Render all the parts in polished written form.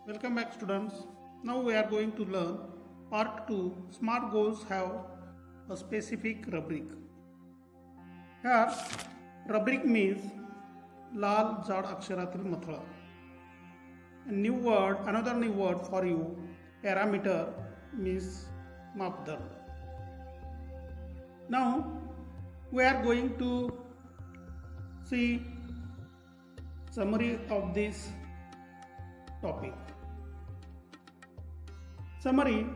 Welcome back, students. Now we are going to learn part 2. Smart goals have a specific rubric. Here, rubric means लाल जाड अक्षरातील मथळा. Another new word for you, parameter means मापदंड. Now we are going to see summary of this topic. Summary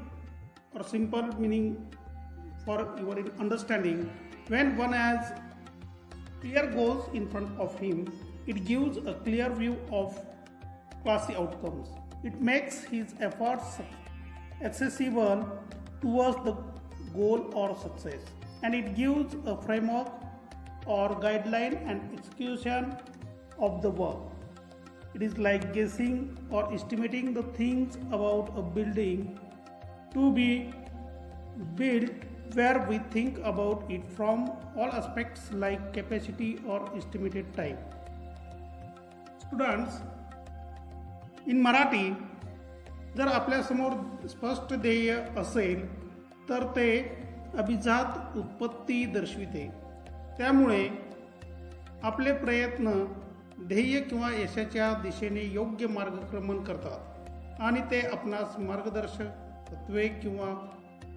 or simple meaning for your understanding: when one has clear goals in front of him, it gives a clear view of classy outcomes. It makes his efforts accessible towards the goal or success, and it gives a framework or guideline and execution of the work. It is like guessing or estimating the things about a building to be built, where we think about it from all aspects like capacity or estimated time. Students, in Marathi, जर आपल्यासमोर स्पष्ट ध्येय असेल तर ते अभिजात उत्पत्ती दर्शविते. त्यामुळे आपले प्रयत्न ध्येय किंवा यशाच्या दिशेने योग्य मार्गक्रमण करतात आणि ते आपणास मार्गदर्शक तत्वे किंवा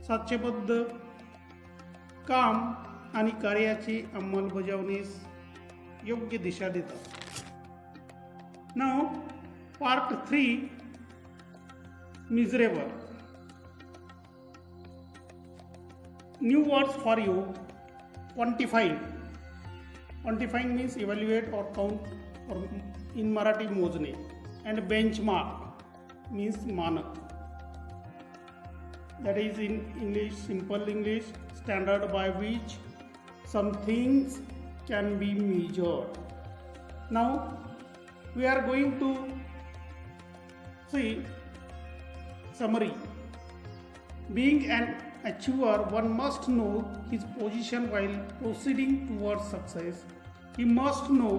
साध्यबद्ध काम आणि कार्याची अंमलबजावणीस योग्य दिशा देतात. Now part 3, miserable. New words for you. Quantifying means evaluate or count, or in Marathi मोजणे. And benchmark means मानक. That is in English, simple English, standard by which some things can be measured. Now we are going to see summary. Being an achiever, one must know his position while proceeding towards success. He must know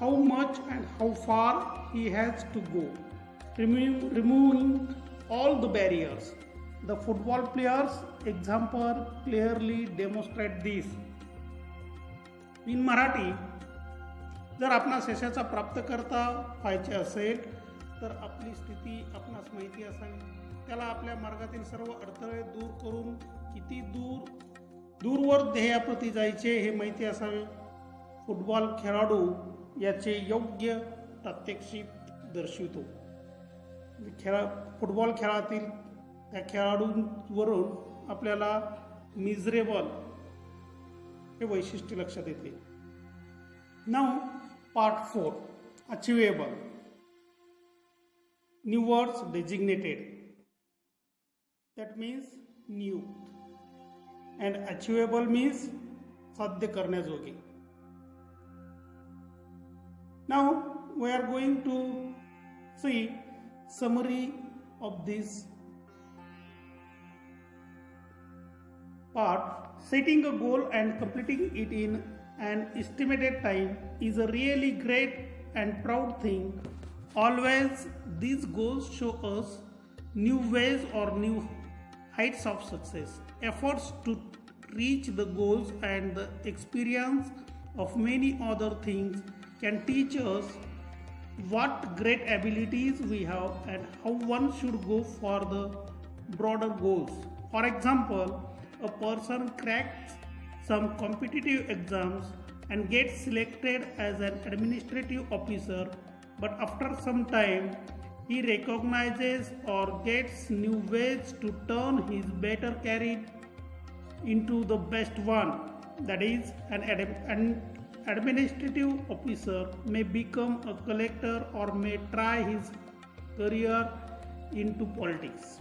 how much and how far he has to go, removing all the barriers. The football players' example clearly demonstrate this. In Marathi, जर आपणास यशाचा प्राप्तकर्ता व्हायचे असेल तर आपली स्थिती आपणास माहिती असावी. त्याला आपल्या मार्गातील सर्व अडथळे दूर करून किती दूरवर ध्येयाप्रती जायचे हे माहिती असावे. फुटबॉल खेळाडू याचे योग्य प्रात्यक्षिक दर्शवितो. फुटबॉल खेळातील त्या खेळाडूंवरून आपल्याला मिजरेबल हे वैशिष्ट्य लक्षात येते. Now part 4, achievable. New words designated. That means new, and achievable means साध्य करण्याजोगे. Now we are going to see summary of this part. Setting a goal and completing it in an estimated time is a really great and proud thing. Always these goals show us new ways or new heights of success. Efforts to reach the goals and the experience of many other things can teach us what great abilities we have and how one should go for the broader goals. For example, a person cracks some competitive exams and gets selected as an administrative officer, but after some time he recognizes or gets new ways to turn his better career into the best one. That is, an administrative officer may become a collector or may try his career into politics.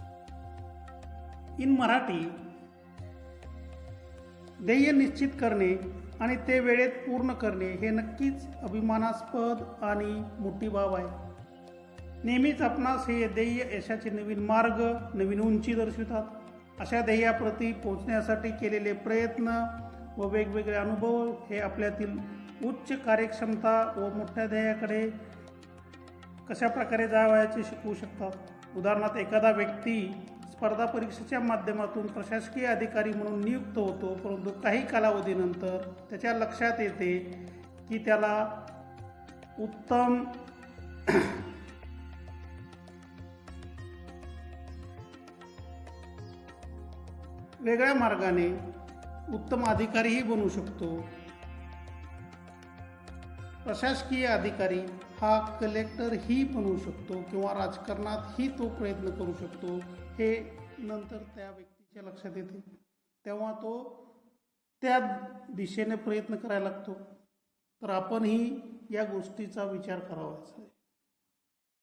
In Marathi, ध्येय निश्चित करणे आणि ते वेळेत पूर्ण करणे हे नक्कीच अभिमानास्पद आणि मोठी बाब आहे. नेहमीच आपणास हे ध्येय यशाचे नवीन मार्ग, नवीन उंची दर्शवितात. अशा ध्येयाप्रती पोहोचण्यासाठी केलेले प्रयत्न व वेगवेगळे अनुभव हे आपल्यातील उच्च कार्यक्षमता व मोठ्या ध्येयाकडे कशा प्रकारे जावयाचे शिकवू शकतात. उदाहरणार्थ एखादा व्यक्ती स्पर्धा परीक्षेच्या माध्यमातून प्रशासकीय अधिकारी म्हणून नियुक्त होतो, परंतु काही कालावधीनंतर त्याच्या लक्षात येते की त्याला उत्तम वेगळ्या मार्गाने उत्तम अधिकारीही बनू शकतो. प्रशासकीय अधिकारी हा कलेक्टरही बनू शकतो किंवा राजकारणातही तो प्रयत्न करू शकतो. हे नंतर त्या व्यक्तीच्या लक्षात येते, तेव्हा तो त्या दिशेने प्रयत्न करायला लागतो. तर आपणही या गोष्टीचा विचार करावाच आहे.